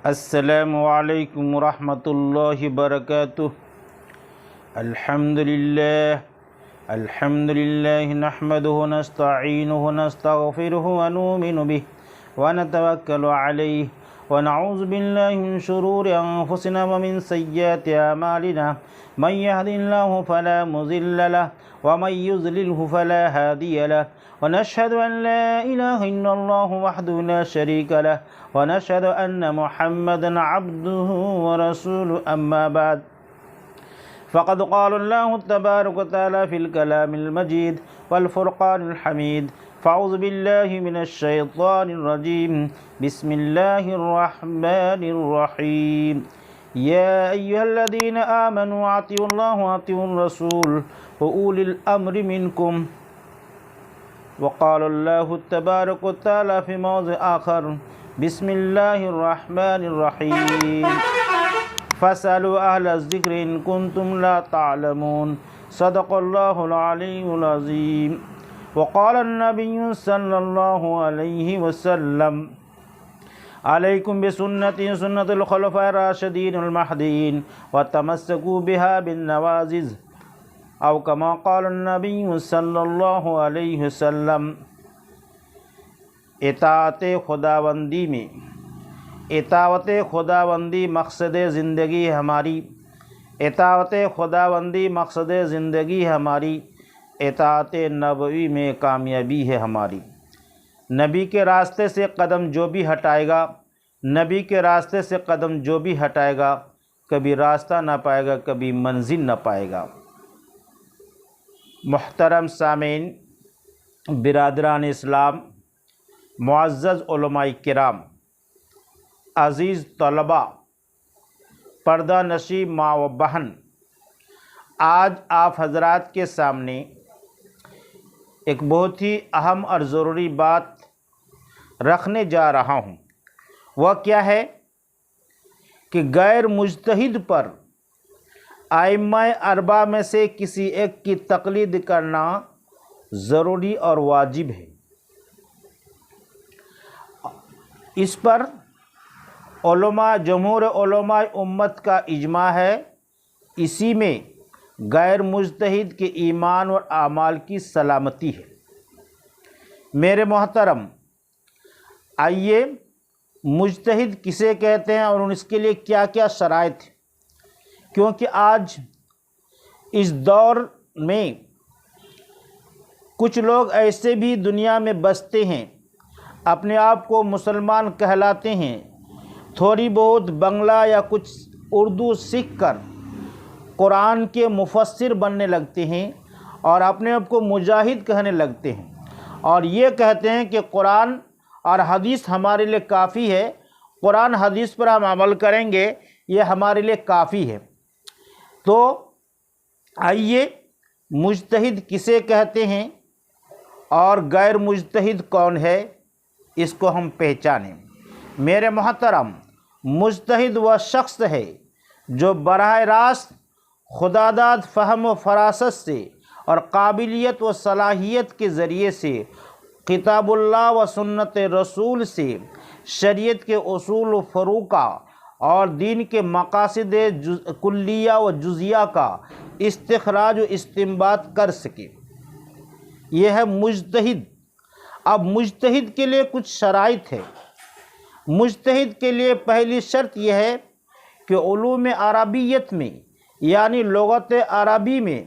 السلام علیکم ورحمۃ اللہ وبرکاتہ۔ الحمد للہ نحمده ونستعینه ونستغفره ونؤمن به ونتوکل علیہ ونعوذ باللہ من شرور انفسنا ومن سیئات اعمالنا من يهد الله فلا مضل له ومن يضلل فلا هادي له ونشهد أن لا إله إلا الله وحده لا شريك له ونشهد أن محمدا عبده ورسوله أما بعد فقد قال الله تبارك وتعالى في الكلام المجيد والفرقان الحميد فأعوذ بالله من الشيطان الرجيم بسم الله الرحمن الرحيم يا أيها الذين آمنوا أطيعوا الله وأطيعوا الرسول وأولي الأمر منكم وقال الله تبارك وتعالى في موضع آخر بسم الله الرحمن الرحيم فاسألوا أهل الذكر إن كنتم لا تعلمون صدق الله العلي العظيم وقال النبي صلى الله عليه وسلم عليكم بسنتي سنة الخلفاء الراشدين المهديين وتمسكوا بها بالنواجذ او كما قال النبي صلی اللہ علیہ وسلم۔ اطاعت خداوندی مقصد زندگی ہماری، اطاعت خداوندی مقصد زندگی ہماری، اطاعت نبوی میں کامیابی ہے ہماری۔ نبی کے راستے سے قدم جو بھی ہٹائے گا، نبی کے راستے سے قدم جو بھی ہٹائے گا، کبھی راستہ نہ پائے گا، کبھی منزل نہ پائے گا۔ محترم سامعین، برادران اسلام، معزز علماء کرام، عزیز طلباء، پردہ نشین ماں و بہن، آج آپ حضرات کے سامنے ایک بہت ہی اہم اور ضروری بات رکھنے جا رہا ہوں۔ وہ کیا ہے کہ غیر مجتہد پر ائمہ اربعہ میں سے کسی ایک کی تقلید کرنا ضروری اور واجب ہے۔ اس پر جمہور علماء امت کا اجماع ہے۔ اسی میں غیر مجتہد کے ایمان اور اعمال کی سلامتی ہے۔ میرے محترم، آئیے مجتہد کسے کہتے ہیں اور اس کے لیے کیا کیا شرائط ہیں، کیونکہ آج اس دور میں کچھ لوگ ایسے بھی دنیا میں بستے ہیں، اپنے آپ کو مسلمان کہلاتے ہیں، تھوڑی بہت بنگلہ یا کچھ اردو سیکھ کر قرآن کے مفسر بننے لگتے ہیں اور اپنے آپ کو مجاہد کہنے لگتے ہیں، اور یہ کہتے ہیں کہ قرآن اور حدیث ہمارے لیے کافی ہے، قرآن حدیث پر ہم عمل کریں گے، یہ ہمارے لیے کافی ہے۔ تو آئیے مجتہد کسے کہتے ہیں اور غیر مجتہد کون ہے، اس کو ہم پہچانیں۔ میرے محترم، مجتہد وہ شخص ہے جو براہ راست خداداد فہم و فراست سے اور قابلیت و صلاحیت کے ذریعے سے کتاب اللہ و سنت رسول سے شریعت کے اصول و فروع اور دین کے مقاصد کلیہ و جزیہ کا استخراج و استنباط کر سکے، یہ ہے مجتہد۔ اب مجتہد کے لیے کچھ شرائط ہے۔ مجتہد کے لیے پہلی شرط یہ ہے کہ علوم عربیت میں، یعنی لغت عربی میں،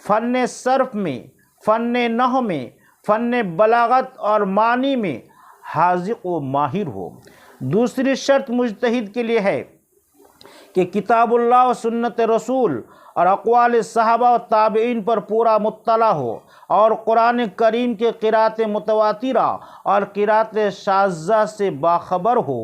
فن صرف میں، فن نحو میں، فن بلاغت اور معنی میں حاذق و ماہر ہو۔ دوسری شرط مجتہد کے لیے ہے کہ کتاب اللہ و سنت رسول اور اقوال صحابہ و تابعین پر پورا مطلع ہو، اور قرآن کریم کے قرأت متواترہ اور قرأت شاذہ سے باخبر ہو،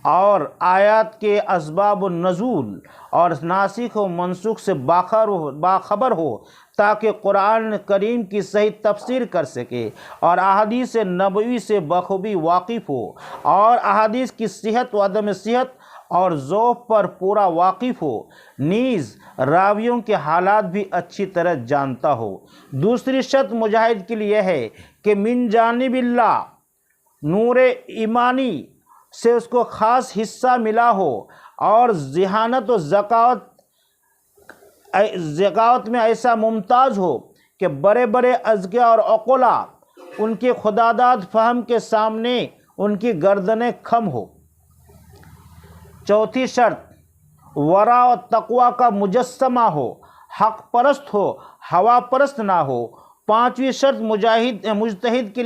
اور آیات کے اسباب النزول اور ناسخ و منسوخ سے باخبر ہو، تاکہ قرآن کریم کی صحیح تفسیر کر سکے، اور احادیث نبوی سے بخوبی واقف ہو، اور احادیث کی صحت و عدم صحت اور ذوق پر پورا واقف ہو، نیز راویوں کے حالات بھی اچھی طرح جانتا ہو۔ دوسری شرط مجاہد کے لیے ہے کہ من جانب اللہ، نور ایمانی سے اس کو خاص حصہ ملا ہو، اور ذہانت و ذکاوت میں ایسا ممتاز ہو کہ بڑے بڑے اذکیاء اور عقلاء ان کے خداداد فہم کے سامنے ان کی گردنیں خم ہو۔ چوتھی شرط ورع و تقوی کا مجسمہ ہو، حق پرست ہو، ہوا پرست نہ ہو۔ پانچویں شرط مجتہد کے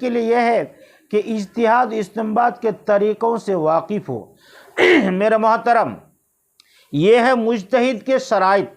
لیے ہے کہ اجتہاد استنباط کے طریقوں سے واقف ہو۔ میرے محترم، یہ ہے مجتہد کے شرائط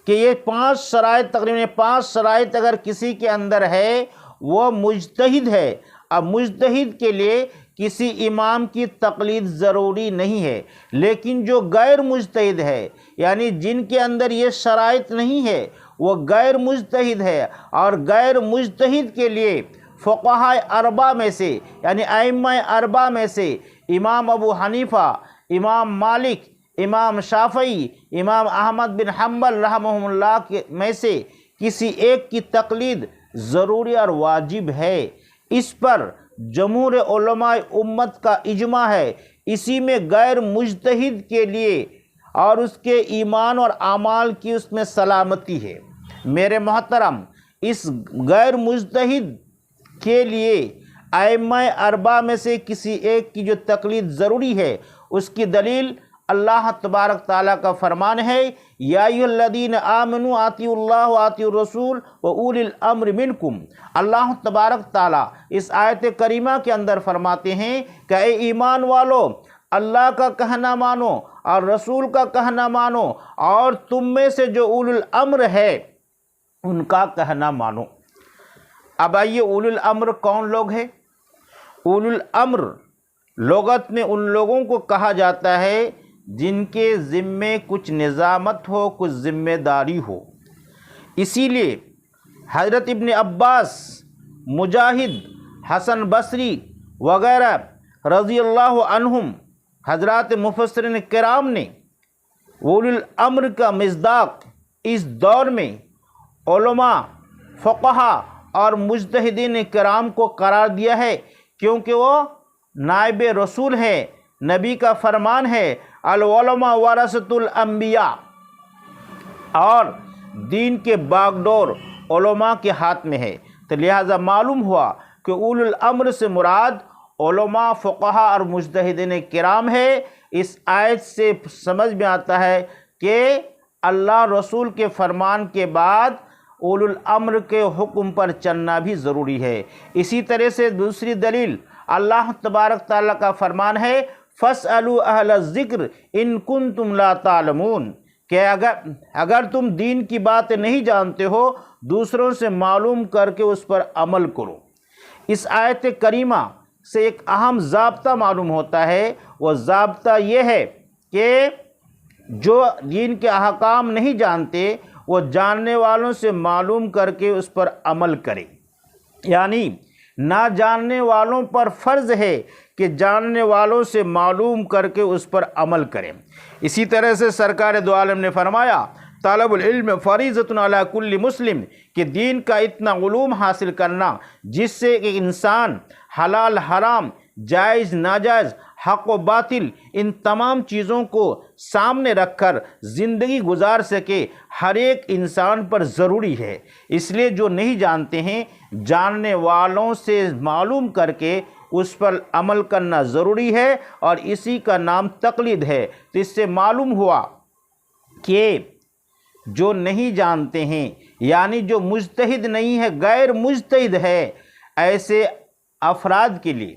کہ یہ 5 شرائط، تقریباً 5 شرائط اگر کسی کے اندر ہے وہ مجتہد ہے۔ اب مجتہد کے لیے کسی امام کی تقلید ضروری نہیں ہے، لیکن جو غیر مجتہد ہے، یعنی جن کے اندر یہ شرائط نہیں ہے، وہ غیر مجتہد ہے۔ اور غیر مجتہد کے لیے فقہاء اربعہ میں سے، یعنی ائمہ اربعہ میں سے امام ابو حنیفہ، امام مالک، امام شافعی، امام احمد بن حنبل رحمہم اللہ میں سے کسی ایک کی تقلید ضروری اور واجب ہے۔ اس پر جمہور علماء امت کا اجماع ہے۔ اسی میں غیر مجتہد کے لیے اور اس کے ایمان اور اعمال کی اس میں سلامتی ہے۔ میرے محترم، اس غیر مجتہد کے لیے ائمہ اربعہ میں سے کسی ایک کی جو تقلید ضروری ہے، اس کی دلیل اللہ تبارک تعالیٰ کا فرمان ہے، یا ایھا الذین آمنوا اطیعوا اللہ واطیعوا الرسول واولی الامر منکم۔ اللہ تبارک تعالیٰ اس آیت کریمہ کے اندر فرماتے ہیں کہ اے ایمان والو، اللہ کا کہنا مانو اور رسول کا کہنا مانو، اور تم میں سے جو اولی الامر ہے ان کا کہنا مانو۔ اب آئیے، اولی الامر کون لوگ ہیں؟ اولی الامر لغت میں ان لوگوں کو کہا جاتا ہے جن کے ذمے کچھ نظامت ہو، کچھ ذمہ داری ہو۔ اسی لیے حضرت ابن عباس، مجاہد، حسن بصری وغیرہ رضی اللہ عنہم حضرات مفسرین کرام نے اولی الامر کا مصداق اس دور میں علماء، فقہاء اور مجتہدین کرام کو قرار دیا ہے، کیونکہ وہ نائب رسول ہے۔ نبی کا فرمان ہے العلماء ورثۃ الانبیاء، اور دین کے باغ ڈور علماء کے ہاتھ میں ہے۔ تو لہٰذا معلوم ہوا کہ اولی الامر سے مراد علماء، فقہاء اور مجتہدین کرام ہے۔ اس آیت سے سمجھ میں آتا ہے کہ اللہ رسول کے فرمان کے بعد اولی الامر کے حکم پر چلنا بھی ضروری ہے۔ اسی طرح سے دوسری دلیل اللہ تبارک تعالیٰ کا فرمان ہے فَاسْأَلُوا أَهْلَ الذِّكْرِ إِن كُنتُمْ لَا تَعْلَمُونَ، کہ اگر تم دین کی بات نہیں جانتے ہو، دوسروں سے معلوم کر کے اس پر عمل کرو۔ اس آیت کریمہ سے ایک اہم ضابطہ معلوم ہوتا ہے، وہ ضابطہ یہ ہے کہ جو دین کے احکام نہیں جانتے، وہ جاننے والوں سے معلوم کر کے اس پر عمل کرے۔ یعنی نہ جاننے والوں پر فرض ہے کہ جاننے والوں سے معلوم کر کے اس پر عمل کریں۔ اسی طرح سے سرکار دو عالم نے فرمایا طالب العلم فریضۃ علی کل مسلم، کہ دین کا اتنا علوم حاصل کرنا جس سے ایک انسان حلال حرام، جائز ناجائز، حق و باطل، ان تمام چیزوں کو سامنے رکھ کر زندگی گزار سکے، ہر ایک انسان پر ضروری ہے۔ اس لیے جو نہیں جانتے ہیں، جاننے والوں سے معلوم کر کے اس پر عمل کرنا ضروری ہے، اور اسی کا نام تقلید ہے۔ تو اس سے معلوم ہوا کہ جو نہیں جانتے ہیں، یعنی جو مجتہد نہیں ہے، غیر مجتہد ہے، ایسے افراد کے لیے،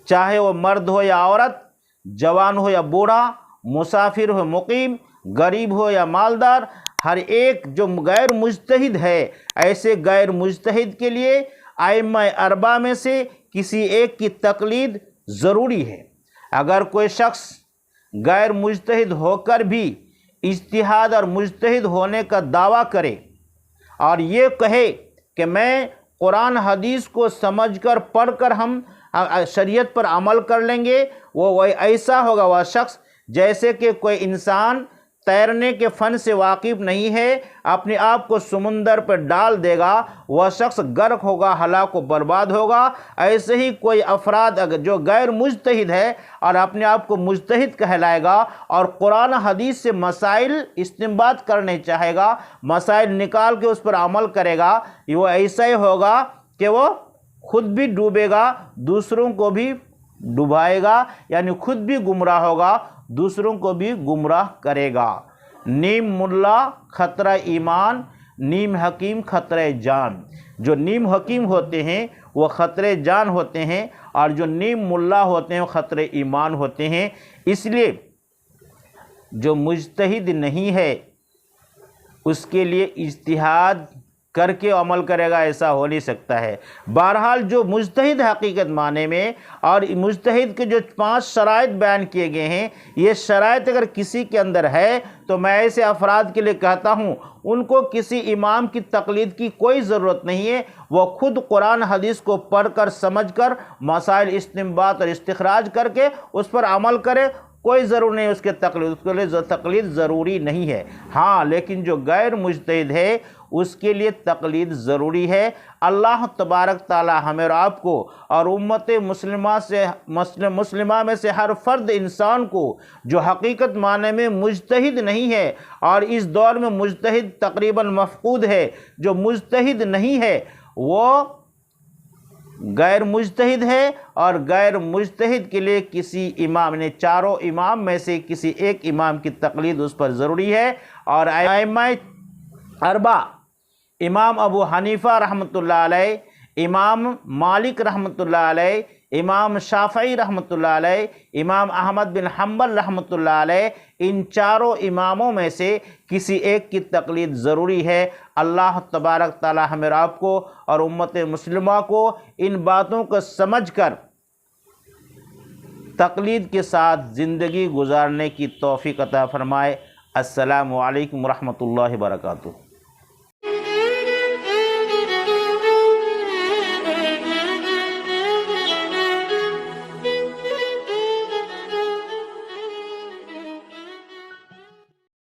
چاہے وہ مرد ہو یا عورت، جوان ہو یا بوڑھا، مسافر ہو مقیم، غریب ہو یا مالدار، ہر ایک جو غیر مجتہد ہے، ایسے غیر مجتہد کے لیے ائمہ اربعہ میں سے کسی ایک کی تقلید ضروری ہے۔ اگر کوئی شخص غیر مجتہد ہو کر بھی اجتہاد اور مجتہد ہونے کا دعویٰ کرے اور یہ کہے کہ میں قرآن حدیث کو سمجھ کر پڑھ کر ہم شریعت پر عمل کر لیں گے وہ ایسا ہوگا وہ شخص جیسے کہ کوئی انسان تیرنے کے فن سے واقف نہیں ہے، اپنے آپ کو سمندر پر ڈال دے گا، وہ شخص غرق ہوگا، ہلاک و برباد ہوگا۔ ایسے ہی کوئی افراد جو غیر مجتہد ہے اور اپنے آپ کو مجتہد کہلائے گا اور قرآن حدیث سے مسائل استنباط کرنے چاہے گا، مسائل نکال کے اس پر عمل کرے گا، وہ ایسا ہی ہوگا کہ وہ خود بھی ڈوبے گا، دوسروں کو بھی ڈبائے گا، یعنی خود بھی گمراہ ہوگا، دوسروں کو بھی گمراہ کرے گا۔ نیم ملا خطرہ ایمان، نیم حکیم خطرہ جان۔ جو نیم حکیم ہوتے ہیں وہ خطرہ جان ہوتے ہیں، اور جو نیم ملا ہوتے ہیں وہ خطرہ ایمان ہوتے ہیں۔ اس لیے جو مجتہد نہیں ہے اس کے لیے اجتہاد کر کے عمل کرے گا ایسا ہو نہیں سکتا ہے۔ بہرحال جو مجتہد حقیقت معنی میں، اور مجتہد کے جو 5 شرائط بیان کیے گئے ہیں، یہ شرائط اگر کسی کے اندر ہے تو میں ایسے افراد کے لیے کہتا ہوں ان کو کسی امام کی تقلید کی کوئی ضرورت نہیں ہے، وہ خود قرآن حدیث کو پڑھ کر سمجھ کر مسائل استنباط اور استخراج کر کے اس پر عمل کرے، کوئی ضرور نہیں اس کے تقلید، اس کے لیے تقلید ضروری نہیں ہے۔ ہاں لیکن جو غیر مجتہد ہے اس کے لیے تقلید ضروری ہے۔ اللہ تبارک تعالی ہمیں اور آپ کو اور امت مسلمہ میں سے ہر فرد انسان کو جو حقیقت معنی میں مجتہد نہیں ہے، اور اس دور میں مجتہد تقریباً مفقود ہے، جو مجتہد نہیں ہے وہ غیر مجتہد ہے، اور غیر مجتہد کے لیے کسی امام نے چاروں امام میں سے کسی ایک امام کی تقلید اس پر ضروری ہے۔ اور ائمہ اربعہ امام ابو حنیفہ رحمۃ اللہ علیہ، امام مالک رحمۃ اللہ علیہ، امام شافعی رحمۃ اللہ علیہ، امام احمد بن حنبل رحمۃ اللہ علیہ، ان چاروں اماموں میں سے کسی ایک کی تقلید ضروری ہے۔ اللہ تبارک تعالی ہمیں آپ کو اور امت مسلمہ کو ان باتوں کو سمجھ کر تقلید کے ساتھ زندگی گزارنے کی توفیق عطا فرمائے۔ السلام علیکم ورحمۃ اللہ وبرکاتہ۔